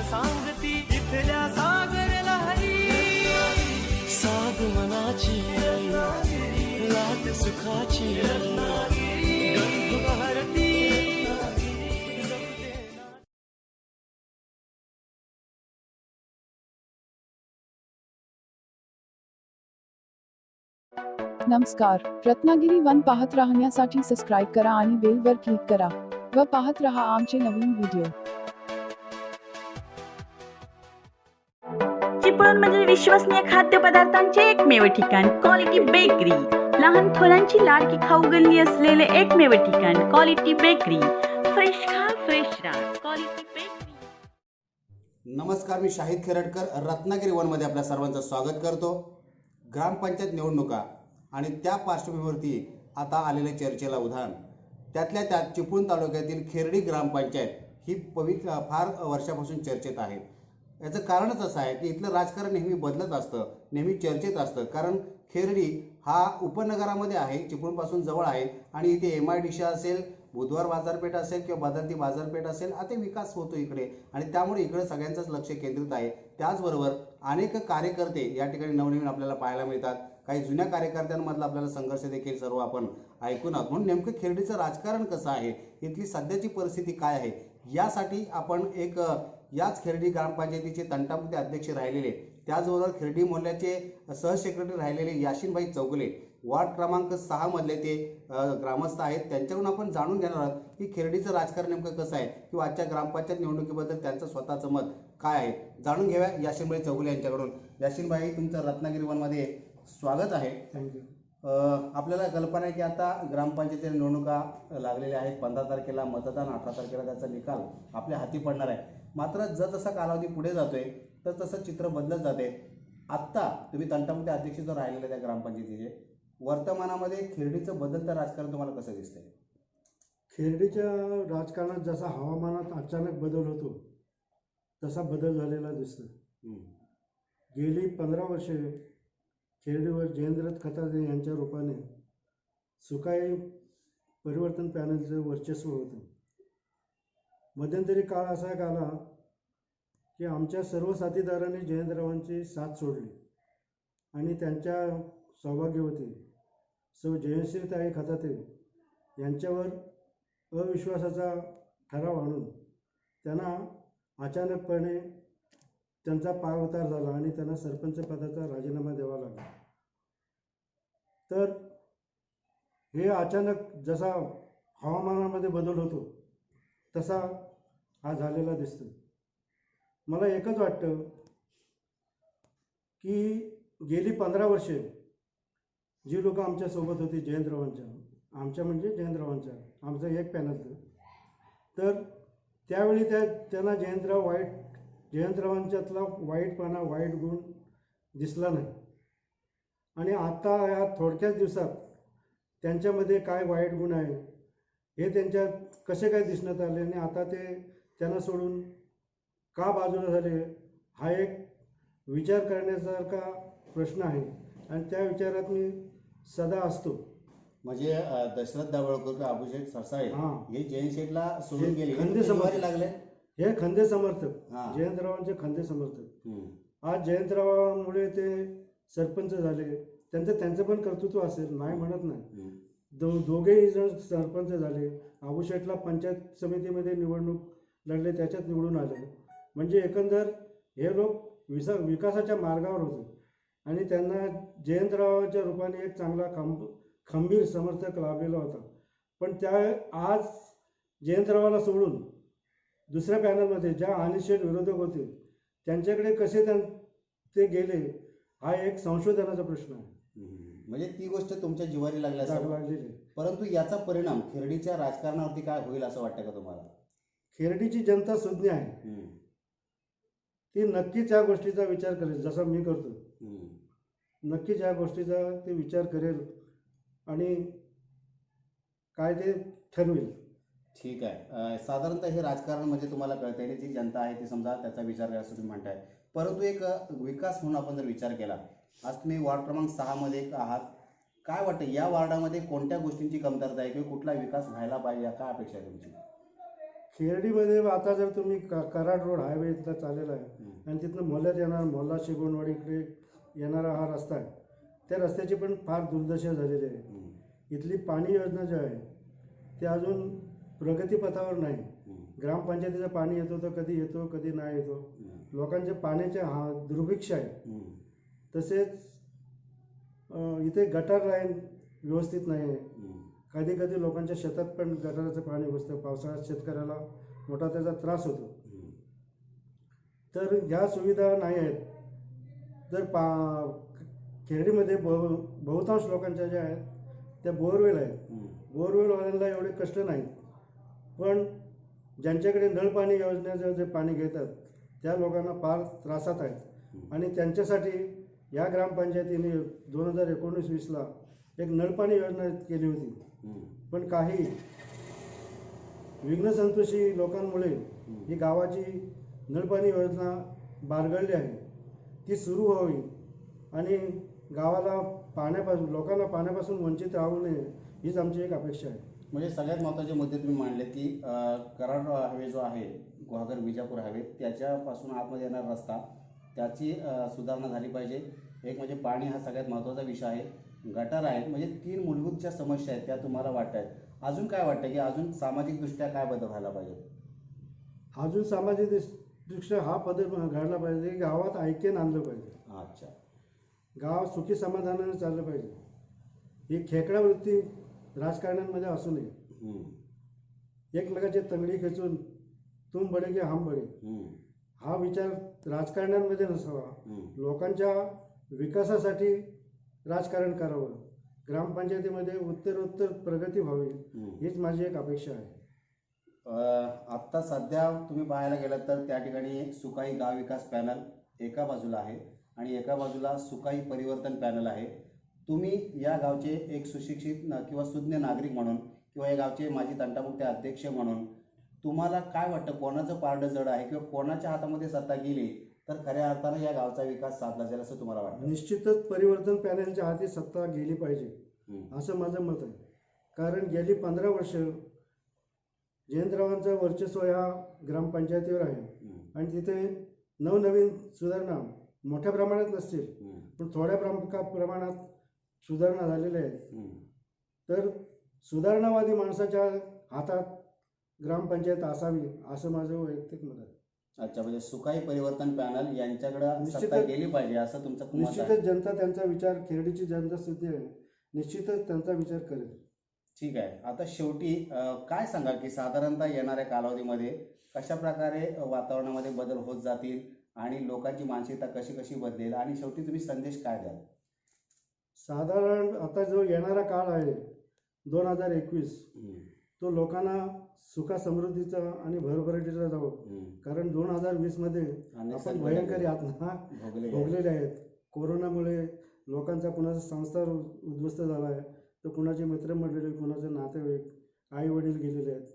सांगती इथल्या सागर लहरी साध मनाची लाट सुखाची गंध भारती नमस्कार. रत्नागिरी वन पाहत राहण्यासाठी सबस्क्राईब करा आणि बेल वर क्लिक करा व पाहत रहा आमचे नवीन व्हिडिओ. चिपळूण म्हणजे विश्वसनीय खाद्यपदार्थांचे एकमेव ठिकाण क्वालिटी बेकरी. लहान थोरांची लाडकी खाऊ गल्ली असलेले एकमेव ठिकाण क्वालिटी बेकरी. फ्रेश खा फ्रेश राहा क्वालिटी बेकरी. नमस्कार, मी शाहिद खेरडकर रत्नागिरी वनमध्ये आपल्या सर्वांचं स्वागत करतो. ग्रामपंचायत निवडणुका आणि त्या पार्श्वभूमीवरती आता आलेले चर्चेला उधाण. त्यातल्या त्यात चिपळूण तालुक्यातील खेरडी ग्रामपंचायत ही फार वर्षापासून चर्चेत आहे. याचं कारणच असं आहे की इथलं राजकारण नेहमी बदलत असतं, नेहमी चर्चेत असतं. कारण खेरडी हा उपनगरामध्ये आहे, चिपळूणपासून जवळ आहे आणि इथे MIDC असेल, बुधवार बाजारपेठ असेल किंवा बदलती बाजारपेठ असेल, आता विकास होतो इकडे आणि त्यामुळे इकडे सगळ्यांचंच लक्ष केंद्रित आहे. त्याचबरोबर अनेक कार्यकर्ते या ठिकाणी नवनवीन आपल्याला पाहायला मिळतात. काही जुन्या कार्यकर्त्यांमधला आपल्याला संघर्ष देखील सर्व आपण ऐकून आहोत. म्हणून नेमकं खेरडीचं राजकारण कसं आहे, इथली सध्याची परिस्थिती काय आहे, यासाठी आपण याच खेरडी ग्रामपंचायतीचे तंटामुक्ती अध्यक्ष राहिलेले, त्याचबरोबर खेरडी मोहल्ल्याचे सहसेक्रेटरी राहिलेले याशीनभाई चौगुले, वार्ड क्रमांक 6 मधले ते ग्रामस्थ आहेत. त्यांच्याकडून आपण जाणून घेणार आहोत की खेरडीचं राजकारण नेमकं कसं आहे किंवा आजच्या ग्रामपंचायत निवडणुकीबद्दल त्यांचं स्वतःचं मत काय आहे, जाणून घेऊया याशीनभाई चौगुले यांच्याकडून. याशीनभाई, तुमचं रत्नागिरी वनमध्ये स्वागत आहे. थँक्यू. आपल्याला कल्पना आहे की आता ग्रामपंचायतीच्या निवडणुका लागलेल्या आहेत. 15 तारखेला मतदान, 18 तारखेला त्याचा निकाल आपल्या हाती पडणार आहे. मात्र जसा कालावधी पुढे जातोय तसं चित्र बदलत जाते. आत्ता तुम्ही तंटामुक्ती अध्यक्ष जो राहिलेले त्या ग्रामपंचायतीचे, वर्तमानामध्ये खेरडीचं बदलतं राजकारण तुम्हाला कसं दिसतंय? खेरडीच्या राजकारणात जसा हवामानात अचानक बदल होतो तसा बदल झालेला दिसतो. गेली 15 वर्षे खेरडीवर जयेंद्र खताळे यांच्या रूपाने सुकाई परिवर्तन पॅनलचं वर्चस्व होतं. मध्यंतरी काळ असा आला की आमच्या सर्व साथीदारांनी जयेंद्ररावांची साथ सोडली आणि त्यांच्या सौभाग्यवती सौ जयश्रीताई खताळे यांच्यावर अविश्वासाचा ठराव आणून त्यांना अचानकपणे त्यांचा पायउतार झाला आणि त्यांना सरपंच पदाचा राजीनामा द्यावा लागला. तर हे अचानक जसा हवामानामध्ये बदल होतो तसा हा झालेला दिसतो. मला एकच वाटतं की गेली 15 वर्षे जी लोक आमच्यासोबत होती आमच्या म्हणजे जयेंद्ररावांच्या, आमचं एक पॅनलचं, तर त्यावेळी त्यांना जयेंद्ररावांच्यातला वाईटपणा, वाईट गुण दिसला नाही. आणि आता या थोडक्याच दिवसात त्यांच्यामध्ये काय वाईट गुण आहे हे त्यांच्या कसे काय दिसण्यात आले आणि आता ते त्यांना सोडून का बाजूला झाले, हा एक विचार करण्यासारखा प्रश्न आहे आणि त्या विचारात मी सदा असतो. म्हणजे दशरथ दाभोळकर, अभिषेक सरसाळे हे जयंत शेठला सोडून गेले, खंदे समर्थक लागले. हे खंदे समर्थक, जयंतरावांचे खंदे समर्थक. आज जयंतरावांमुळे ते सरपंच झाले. त्यांचं पण कर्तृत्व असेल, नाही म्हणत नाही. दोघेही जण सरपंच झाले. अभिषेकला पंचायत समितीमध्ये निवडणूक लढले, त्याच्यात निवडून आले. म्हणजे एकंदर हे लोक विकासाच्या मार्गावर होते आणि त्यांना जयंतरावांच्या रूपाने एक चांगला खंबीर समर्थक लाभलेला होता. पण आज जयंतरावाला सोडून दुसऱ्या पॅनलमध्ये ज्या अनिश्चित विरोधक होते त्यांच्याकडे कसे ते गेले, हा एक संशोधनाचा प्रश्न आहे. म्हणजे ती गोष्ट तुमच्या जिव्हारी लागलेली. परंतु याचा परिणाम खेरडीच्या राजकारणावरती काय होईल असं वाटतं का तुम्हाला? खेरडीची जनता सुज्ञ आहे, ती नक्कीच या गोष्टीचा विचार करेल, जसा मी करतो. नक्कीच या गोष्टीचा ते विचार करेल आणि काय ते ठरवेल. ठीक आहे. साधारणतः हे राजकारण म्हणजे तुम्हाला कळतं आहे, जी जनता आहे ती समजा त्याचा विचार करायचा तुम्ही म्हणताय. परंतु एक विकास म्हणून आपण जर विचार केला, आज तुम्ही वार्ड क्रमांक 6 मध्ये आहात, काय वाटतं या वार्डामध्ये कोणत्या गोष्टींची कमतरता आहे किंवा कुठला विकास व्हायला पाहिजे, काय अपेक्षा आहे तुमची? खेर्डीमध्ये आता जर तुम्ही कराड रोड हायवे इथला चाललेला आहे आणि तिथनं मोल्यात येणार मोल्ला शिगोणवाडी इकडे येणारा हा रस्ता आहे, त्या रस्त्याची पण फार दुर्दशा झालेली आहे. इथली पाणी योजना जी आहे ती अजून प्रगतीपथावर नाही. ग्रामपंचायतीचं पाणी येतो तर कधी येतो कधी नाही येतो. लोकांच्या पाण्याचे दुर्भिक्ष आहे. तसेच इथे गटार लाईन व्यवस्थित नाही आहे. कधी कधी लोकांच्या शेतात पण गटाराचं पाणी घुसतं. पावसाळ्यात शेतकऱ्याला मोठा त्याचा त्रास होतो. तर ह्या सुविधा नाही आहेत. जर खेर्डीमध्ये बहुतांश लोकांच्या ज्या आहेत त्या बोरवेल आहेत. बोरवेलवाल्यांना एवढे कष्ट नाहीत, पण ज्यांच्याकडे नळपाणी योजनेचं जे पाणी घेतात त्या लोकांना फार त्रासात आहेत. आणि त्यांच्यासाठी या ग्रामपंचायतीने 2019-20ला एक नळपाणी योजना केली होती. पण काही विघ्नसंतोषी लोकांमुळे ही गावाची नळपाणी योजना बारगळली आहे. ती सुरू व्हावी आणि गावाला लोकांना पाण्यापासून वंचित राहू नये हीच आमची एक अपेक्षा आहे. म्हणजे सगळ्यात महत्त्वाचे मुद्दे तुम्ही मांडले की कराड हायवे जो आहे, गुहागर विजापूर हायवे, त्याच्यापासून आतमध्ये येणारा रस्ता त्याची सुधारणा झाली पाहिजे. एक म्हणजे पाणी हा सगळ्यात महत्त्वाचा विषय आहे. गटार आहेत. म्हणजे 3 मूलभूत ज्या समस्या आहेत त्या तुम्हाला वाटत आहेत. अजून काय वाटतं की अजून सामाजिकदृष्ट्या काय बदल व्हायला पाहिजे? अजून सामाजिकदृष्ट्या हा बदल घडला पाहिजे की गावात ऐक्य आणलं पाहिजे. अच्छा. गाव सुखी समाधानाने चाललं पाहिजे. ही खेकडा वृत्ती राजकारण्यांमध्ये असू नये. एकमेकाची तंगडी खेचून तुम बडे की हम बडे हा विचार राजकारण्यांमध्ये नसावा. लोकांच्या विकासासाठी राजकारण करावं. ग्रामपंचायतीमध्ये उत्तरोत्तर प्रगती व्हावी हीच माझी एक अपेक्षा आहे. आत्ता सध्या तुम्ही पाहायला गेलात तर त्या ठिकाणी सुकाई गाव विकास पॅनल एका बाजूला आहे आणि एका बाजूला सुकाई परिवर्तन पॅनल आहे. तुम्ही या गावचे एक सुशिक्षित किंवा सुज्ञ नागरिक म्हणून किंवा या गावचे माजी तंटामुक्ती अध्यक्ष म्हणून तुम्हाला काय वाटतं, कोणाचं पारडं जड आहे किंवा कोणाच्या हातामध्ये सत्ता गेली तर खऱ्या अर्थानं या गावचा विकास साधला जाईल असं तुम्हाला वाटतं? निश्चितच परिवर्तन पॅनलच्या हाती सत्ता गेली पाहिजे असं माझं मत आहे. कारण गेली 15 वर्ष जयंतरावांचं वर्चस्व या ग्रामपंचायतीवर आहे आणि तिथे नवनवीन सुधारणा मोठ्या प्रमाणात नसतील पण थोड्या प्रमाणात सुधारणा झालेल्या आहेत. तर सुधारणावादी माणसाच्या हातात ग्रामपंचायत असावी असं माझं वैयक्तिक मत आहे. अच्छा. म्हणजे सुकाई परिवर्तन पॅनल यांच्याकडे सत्ता गेली पाहिजे असं तुमचं मत आहे? निश्चितच जनता त्यांचा विचार, खेर्डीची जनता सुद्धा आहे, निश्चितच त्यांचा विचार करेल. ठीक आहे. आता शेवटी काय सांगाल की साधारणतः येणाऱ्या कालावधीमध्ये कशा प्रकारे वातावरणामध्ये बदल होत जातील आणि लोकांची मानसिकता कशी कशी बदलेल आणि शेवटी तुम्ही संदेश काय द्याल? साधारण आता जो येणारा काळ आहे 2021 तो लोकांना सुखा समृद्धीचा आणि भरभराटीचा जावो. कारण 2020मध्ये आपण भयंकर यातना भोगलेल्या आहेत. कोरोनामुळे लोकांचा कुणाचा संसार उद्ध्वस्त झाला आहे तर कुणाचे मित्रमंडळी, कुणाचे नातेवाईक, आई वडील गेलेले आहेत.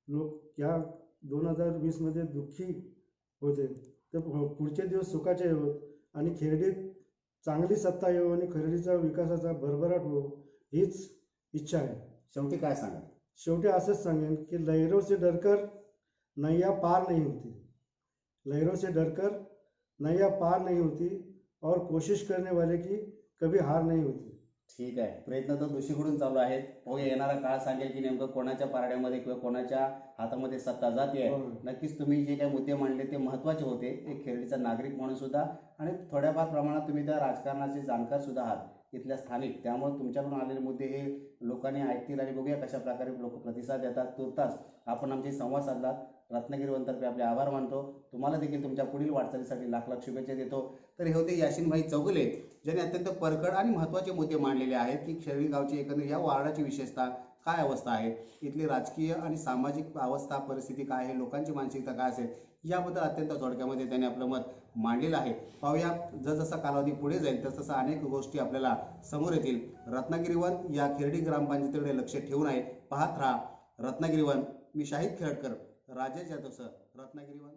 लोक या 2020मध्ये दुःखी होते. तर पुढचे दिवस सुखाचे होत आणि खेर्डीत चांगली सत्ता येऊ आणि खेर्डीचा विकासाचा भरभराट हो हीच इच्छा आहे. शेवटी काय सांगाल? शेवटी असंच सांगेन की लहरों से डरकर नैया पार नहीं होती. लहरों से डरकर नैया पार नहीं होती और कोशिश करने वाले की कभी हार नहीं होती. ठीक आहे. प्रयत्न तर दोषीकडून चालू आहेत. हो, येणारा काळ सांगेल की नेमकं कोणाच्या पारड्यामध्ये किंवा कोणाच्या हातामध्ये सत्ता जाते. नक्कीच तुम्ही जे काही मुद्दे मांडले ते महत्त्वाचे होते. एक खेर्डीचा नागरिक म्हणून सुद्धा आणि थोड्याफार प्रमाणात तुम्ही त्या राजकारणाचे जाणकार सुद्धा आहात, इथल्या स्थानिक. त्यामुळे तुमच्याकडून आलेले मुद्दे हे लोकांनी ऐकतील आणि बघूया कशा प्रकारे लोक प्रतिसाद देतात. तुर्तास आपण आमचे संवाद साधलात. रत्नागिरी वनतर्फे आपले आभार मानतो. तुम्हाला देखील तुमच्या पुढील वाटचालीसाठी लाख लाख शुभेच्छा देतो. तर हे होते याशीनभाई चौगुले, ज्यांनी अत्यंत परखड आणि महत्त्वाचे मुद्दे मांडलेले आहेत की खेर्डी गावची एकंदर या वार्डाची विशेषता काय अवस्था आहे, इथली राजकीय आणि सामाजिक अवस्था परिस्थिती काय आहे, लोकांची मानसिकता काय असेल याबद्दल अत्यंत थोडक्यामध्ये त्यांनी आपलं मत मांडलेलं आहे. पाहूया जसजसा कालावधी पुढे जाईल तसतसं अनेक गोष्टी आपल्याला समोर येतील. रत्नागिरी वन या खेर्डी ग्रामपंचायतीकडे लक्ष ठेवून आहे. पाहत राहा रत्नागिरी वन. मी शाहिद खेरडकर, राजेश जाधव सर, रत्नागिरी वन.